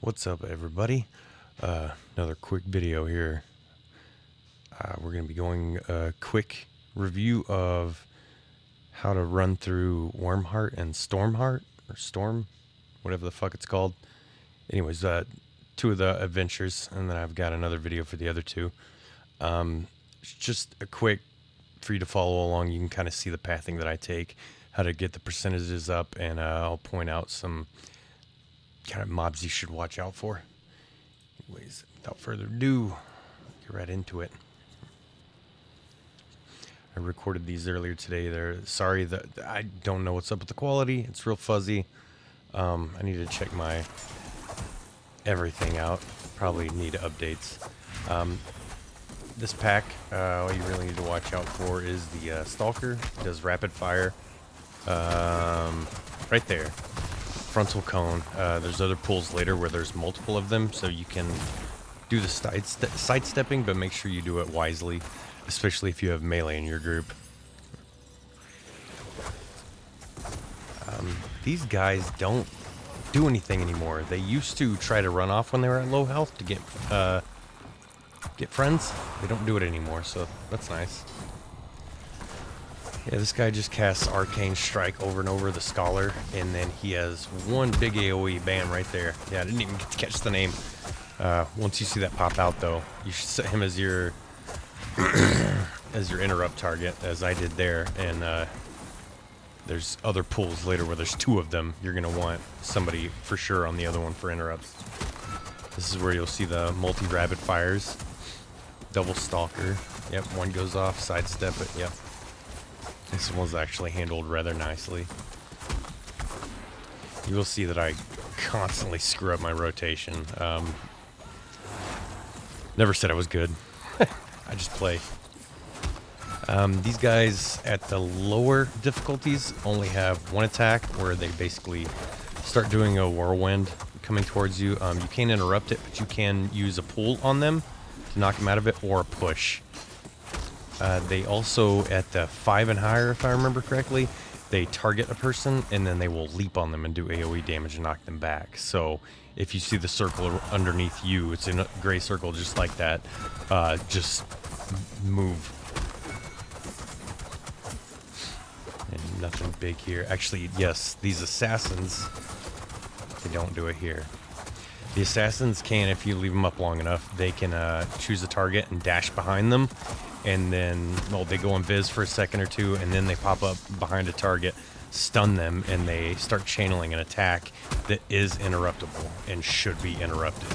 What's up, everybody? Another quick video here. We're going to be going a quick review of how to run through Wyrmheart and Stormheart, or Storm, whatever the fuck it's called. Anyways, two of the adventures, and then I've got another video for the other two. It's just a quick for you to follow along. You can kind of see the pathing that I take, how to get the percentages up, and I'll point out some kind of mobs you should watch out for. Anyways, without further ado, get right into it. I recorded these earlier today. Sorry that I don't know what's up with the quality. It's real fuzzy. I need to check my everything out. Probably need updates. This pack, what you really need to watch out for is the Stalker. It does rapid fire. Right there. Frontal cone. There's other pulls later where there's multiple of them, so you can do the sidestepping, but make sure you do it wisely, especially if you have melee in your group. These guys don't do anything anymore. They used to try to run off when they were at low health to get friends. They don't do it anymore, so that's nice. Yeah, this guy just casts Arcane Strike over and over the Scholar, and then he has one big AoE, bam, right there. Yeah, I didn't even get to catch the name. Once you see that pop out, though, you should set him as your as your interrupt target, as I did there. And there's other pulls later where there's two of them. You're gonna want somebody for sure on the other one for interrupts. This is where you'll see the multi-rapid fires, double Stalker. Yep, one goes off, sidestep it. Yep. This one's actually handled rather nicely. You will see that I constantly screw up my rotation. Never said I was good. I just play. These guys at the lower difficulties only have one attack where they basically start doing a whirlwind coming towards you. You can't interrupt it, but you can use a pull on them to knock them out of it, or a push. They also, at the 5 and higher, if I remember correctly, they target a person and then they will leap on them and do AoE damage and knock them back. So if you see the circle underneath you, it's in a gray circle just like that, just move. And nothing big here. Actually, yes, these assassins, they don't do it here. The assassins can, if you leave them up long enough, they can choose a target and dash behind them. And then, well, they go invis for a second or two, and then they pop up behind a target, stun them, and they start channeling an attack that is interruptible and should be interrupted.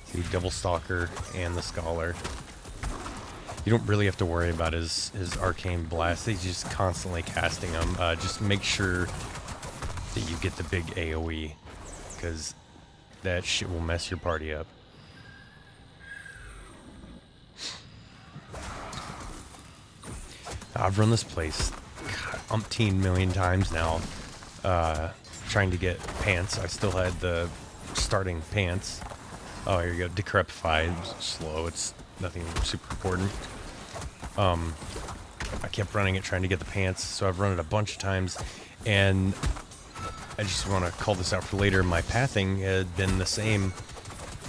See, double Stalker and the Scholar. You don't really have to worry about his arcane blast. He's just constantly casting them. Just make sure that you get the big AoE, because that shit will mess your party up. I've run this place umpteen million times now, trying to get pants. I still had the starting pants. Oh, here you go. Decrepified. Slow. It's nothing super important. I kept running it trying to get the pants, so I've run it a bunch of times, and I just want to call this out for later. My pathing had been the same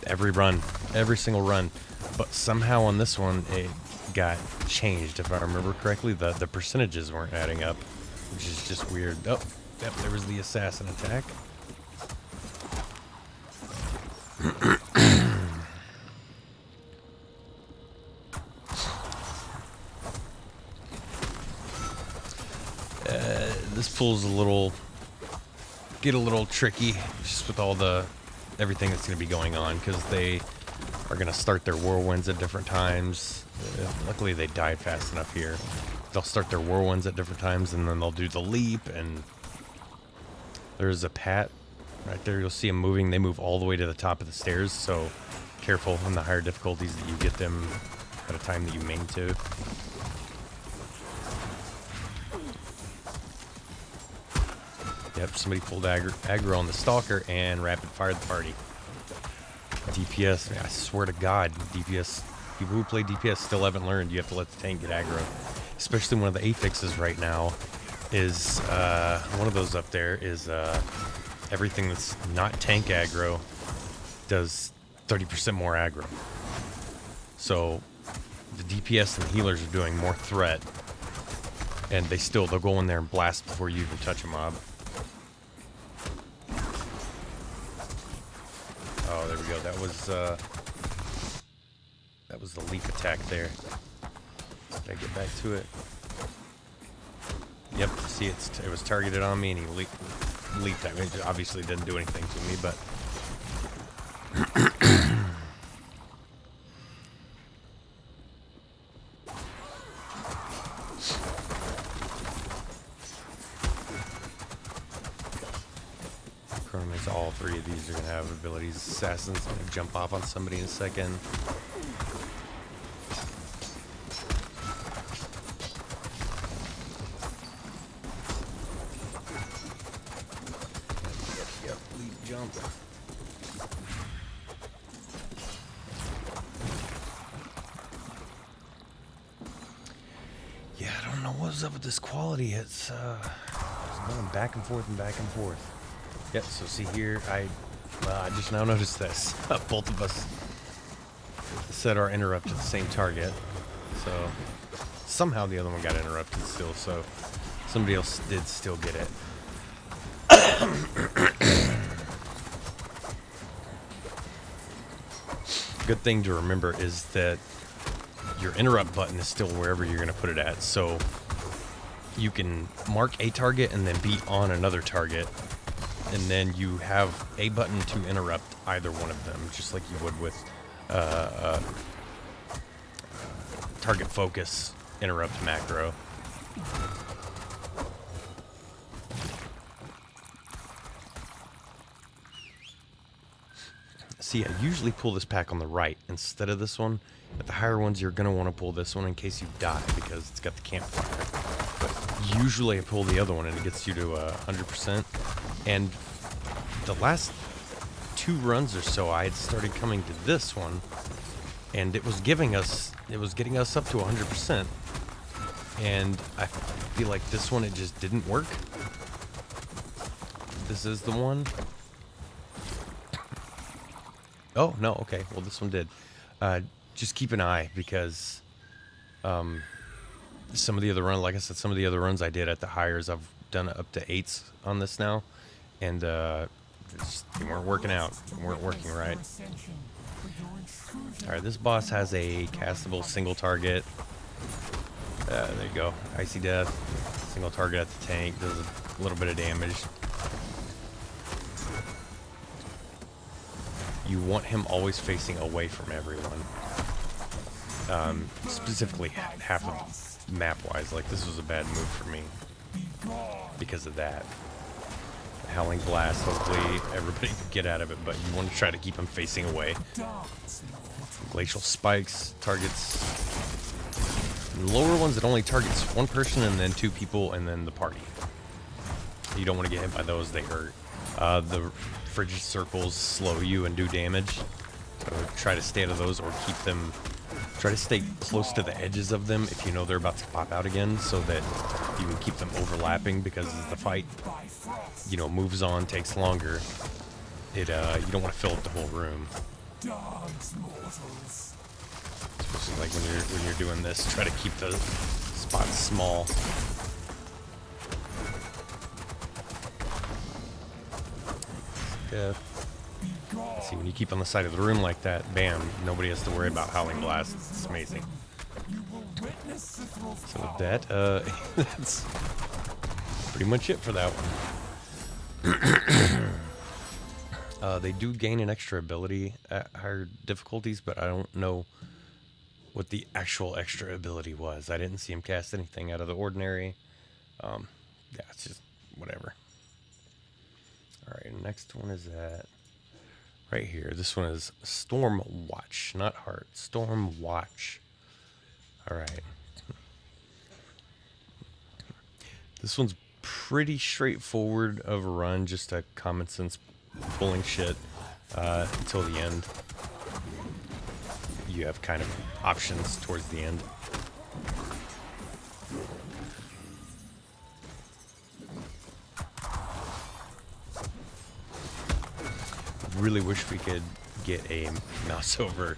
every run, every single run, but somehow on this one it got changed. If I remember correctly, the percentages weren't adding up, which is just weird. Oh, yep, there was the assassin attack. This pool's get a little tricky just with all everything that's going to be going on, because they are going to start their whirlwinds at different times. Luckily they died fast enough here. They'll start their whirlwinds at different times, and then they'll do the leap, and there's a pat right there. You'll see them moving. They move all the way to the top of the stairs, so careful in the higher difficulties that you get them at a time that you mean to. Yep, somebody pulled aggro on the Stalker and rapid fired the party. DPS, I swear to God, DPS, people who play DPS still haven't learned you have to let the tank get aggro. Especially one of the affixes right now is one of those up there is everything that's not tank aggro does 30% more aggro. So the DPS and the healers are doing more threat, and they'll go in there and blast before you even touch a mob. Oh, there we go. That was the leap attack there. Did I get back to it? Yep. See, it was targeted on me, and he leaped at me. It obviously didn't do anything to me, but. All three of these are going to have abilities. Assassin's going to jump off on somebody in a second. Yep, leap jump. Yeah, I don't know what's up with this quality. It's going back and forth and back and forth. Yep, so see here, I just now noticed this. Both of us set our interrupt to the same target. So somehow the other one got interrupted still, so somebody else did still get it. Good thing to remember is that your interrupt button is still wherever you're going to put it at. So you can mark a target and then beat on another target. And then you have a button to interrupt either one of them, just like you would with target focus interrupt macro. See, I usually pull this pack on the right instead of this one. At the higher ones, you're going to want to pull this one in case you die because it's got the campfire. But usually I pull the other one and it gets you to 100%. And the last 2 runs or so, I had started coming to this one, and it was getting us up to 100%. And I feel like this one, it just didn't work. This is the one. Oh, no, okay. Well, this one did. Just keep an eye because some of the other runs, like I said, some of the other runs I did at the highers, I've done up to 8s on this now. And they weren't working out. They weren't working right. Alright, this boss has a castable single target. There you go. Icy Death. Single target at the tank. Does a little bit of damage. You want him always facing away from everyone. Specifically half of map-wise. Like, this was a bad move for me because of that. Howling Blast, hopefully everybody can get out of it, but you want to try to keep him facing away. Glacial Spikes targets lower ones, that only targets 1 person and then 2 people and then the party. You don't want to get hit by those, they hurt. The Frigid Circles slow you and do damage, so try to stay out of those or keep them. Try to stay close to the edges of them if you know they're about to pop out again, so that you can keep them overlapping, because as the fight, moves on, takes longer, you don't want to fill up the whole room. Especially like when you're doing this, try to keep the spots small. See, when you keep on the side of the room like that, bam, nobody has to worry about Howling Blast. It's amazing. So with that, that's pretty much it for that one. They do gain an extra ability at higher difficulties, but I don't know what the actual extra ability was. I didn't see him cast anything out of the ordinary. Yeah, it's just whatever. Alright, next one is that right here. This one is Stormwatch, not Heart. Stormwatch. Alright. This one's pretty straightforward of a run, just a common sense pulling shit until the end. You have kind of options towards the end. really wish we could get a mouse over,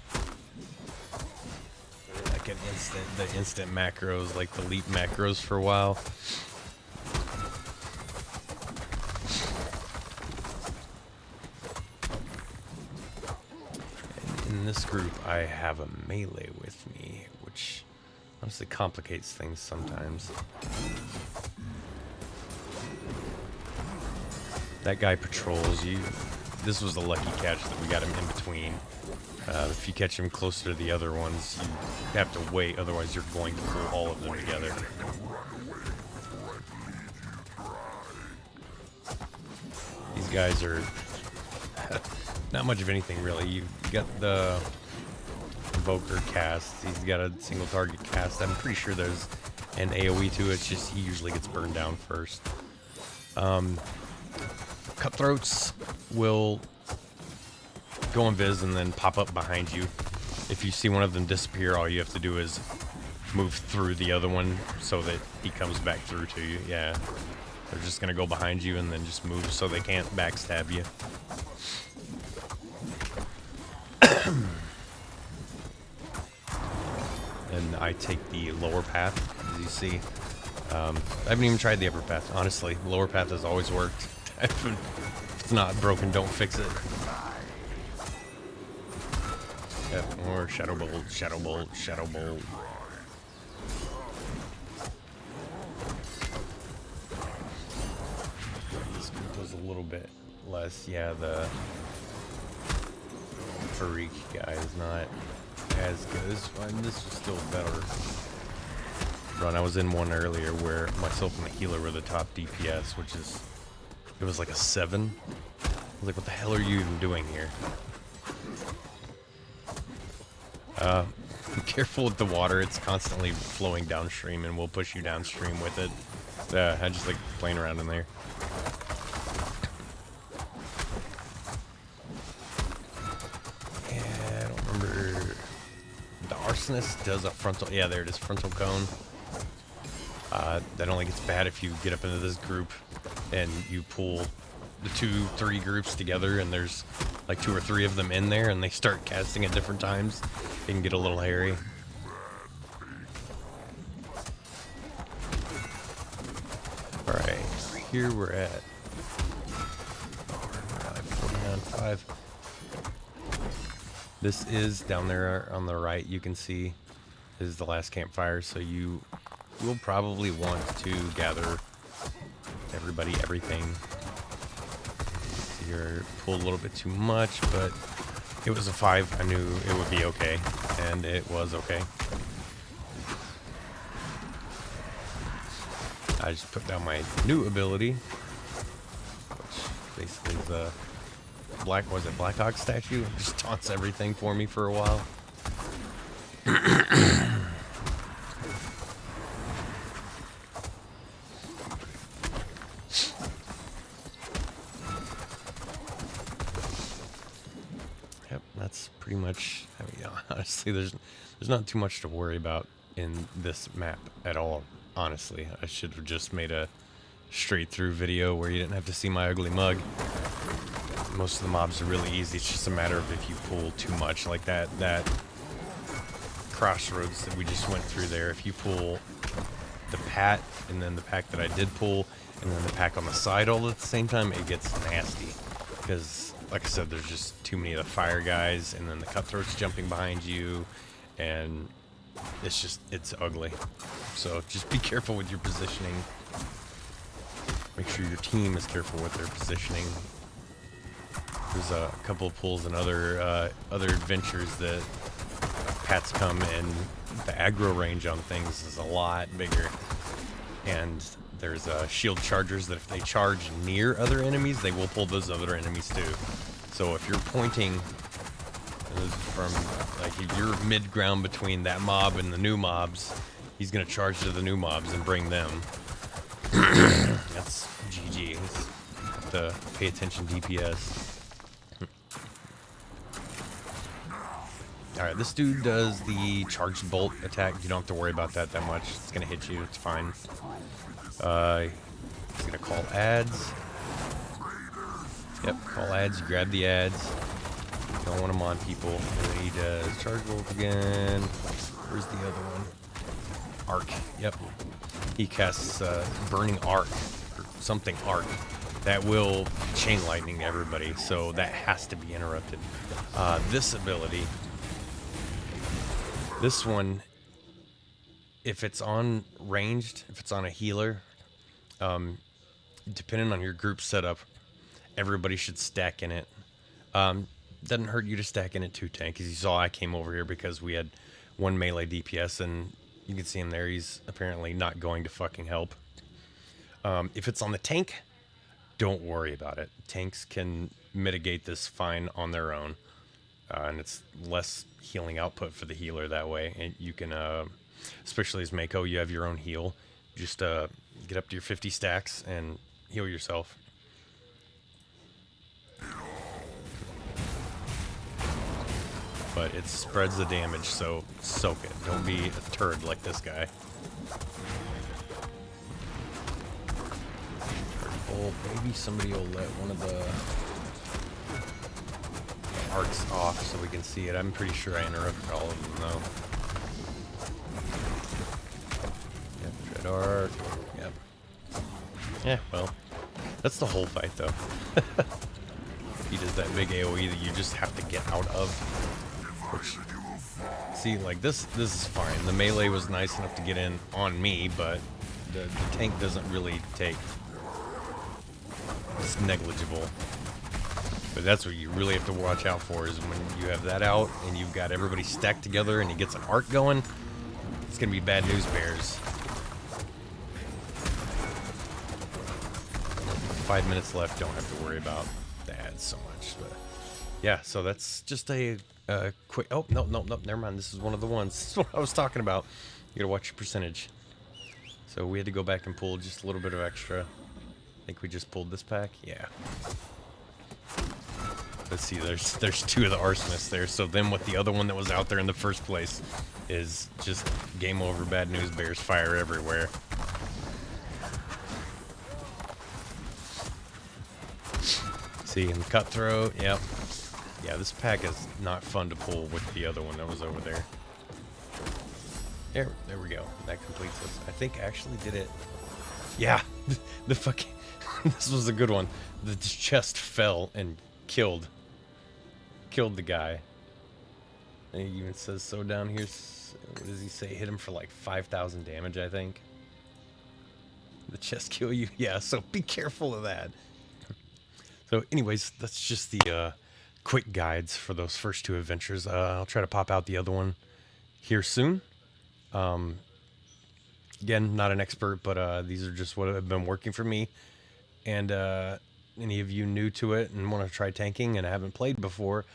like the instant macros, like the leap macros for a while. And in this group, I have a melee with me, which honestly complicates things sometimes. That guy patrols you. This was a lucky catch that we got him in between. If you catch him closer to the other ones, you have to wait, otherwise you're going to pull all of them together. These guys are not much of anything really. You got the Invoker cast. He's got a single target cast. I'm pretty sure there's an AoE to it. It's just he usually gets burned down first. Cutthroats will go invis and then pop up behind you. If you see one of them disappear, all you have to do is move through the other one so that he comes back through to you. Yeah, they're just gonna go behind you and then just move so they can't backstab you. And I take the lower path, as you see. I haven't even tried the upper path, honestly. Lower path has always worked. If it's not broken, don't fix it. Yep, or Shadow Bolt, Shadow Bolt, Shadow Bolt. This group was a little bit less. Yeah, the Farik guy is not as good. This was still better run. I was in one earlier where myself and the healer were the top DPS, which is, it was like a 7. I was like, what the hell are you even doing here? Be careful with the water. It's constantly flowing downstream and will push you downstream with it. I just like playing around in there. Yeah, I don't remember. The Arsonist does a frontal. Yeah, there it is, frontal cone. That only gets bad if you get up into this group and you pull the 2-3 groups together and there's like 2 or 3 of them in there and they start casting at different times. It can get a little hairy. Alright, here we're at 49.5. This is down there on the right, you can see, is the last campfire, so you will probably want to gather everybody, everything. You're pulled a little bit too much, but it was a 5. I knew it would be okay, and it was okay. I just put down my new ability, which basically is the Blackhawk statue. It just taunts everything for me for a while. Yep, that's pretty much. I mean, honestly, there's not too much to worry about in this map at all. Honestly, I should have just made a straight through video where you didn't have to see my ugly mug. Most of the mobs are really easy. It's just a matter of if you pull too much, like that crossroads that we just went through there. If you pull the pat and then the pack that I did pull and then the pack on the side all at the same time, it gets nasty. Because, like I said, there's just too many of the fire guys and then the cutthroats jumping behind you, and it's ugly. So just be careful with your positioning. Make sure your team is careful with their positioning. There's a couple of pulls and other adventures that pats come, and the aggro range on things is a lot bigger. And there's shield chargers that if they charge near other enemies, they will pull those other enemies too. So if you're pointing from, like, if you're mid-ground between that mob and the new mobs, he's gonna charge to the new mobs and bring them. That's GG. Have to pay attention, DPS. Alright, this dude does the charged bolt attack. You don't have to worry about that much. It's gonna hit you, it's fine. He's gonna call ads. Yep, call ads, you grab the ads. Don't want them on people. And he does charge bolt again. Where's the other one? Arc. Yep. He casts burning arc or something arc that will chain lightning everybody. So that has to be interrupted. This ability, this one, if it's on ranged, if it's on a healer, depending on your group setup, everybody should stack in it. Doesn't hurt you to stack in it too, tank. Because you saw I came over here because we had one melee DPS, and you can see him there. He's apparently not going to fucking help. If it's on the tank, don't worry about it. Tanks can mitigate this fine on their own, and it's less healing output for the healer that way. And you can, especially as Mako, you have your own heal. Just get up to your 50 stacks and heal yourself. But it spreads the damage, so soak it. Don't be a turd like this guy. Oh, maybe somebody will let one of the arcs off so we can see it. I'm pretty sure I interrupted all of them, though. Yep, dread arc. Yep. Yeah, well, that's the whole fight, though. He does that big AoE that you just have to get out of. Which, see, like this is fine. The melee was nice enough to get in on me, but the tank doesn't really take. It's negligible. But that's what you really have to watch out for, is when you have that out and you've got everybody stacked together and he gets an arc going, it's gonna be bad news bears. 5 minutes left, don't have to worry about that so much. But yeah, so that's just a quick. Oh, no, never mind. This is one of the ones. This is what I was talking about. You gotta watch your percentage. So we had to go back and pull just a little bit of extra. I think we just pulled this pack. Yeah. Let's see. There's two of the arsonists there. So then, what the other one that was out there in the first place is just game over. Bad news bears, fire everywhere. See, in cutthroat. Yep. Yeah, this pack is not fun to pull with the other one that was over there. There we go. That completes this. I think I actually did it. Yeah, the fucking. This was a good one. The chest fell and killed the guy. And he even says so down here. What does he say? Hit him for like 5,000 damage, I think. The chest kill you? Yeah, so be careful of that. So anyways, that's just the quick guides for those first two adventures. I'll try to pop out the other one here soon. Again, not an expert, but these are just what have been working for me. And any of you new to it and want to try tanking and haven't played before,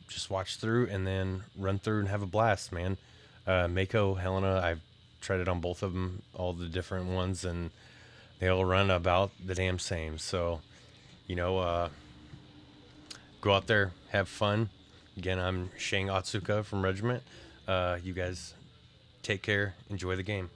just watch through and then run through and have a blast, man. Mako, Helena, I've tried it on both of them, all the different ones, and they all run about the damn same. So, you know, go out there, have fun. Again, I'm Shang Otsuka from Regiment. You guys take care, enjoy the game.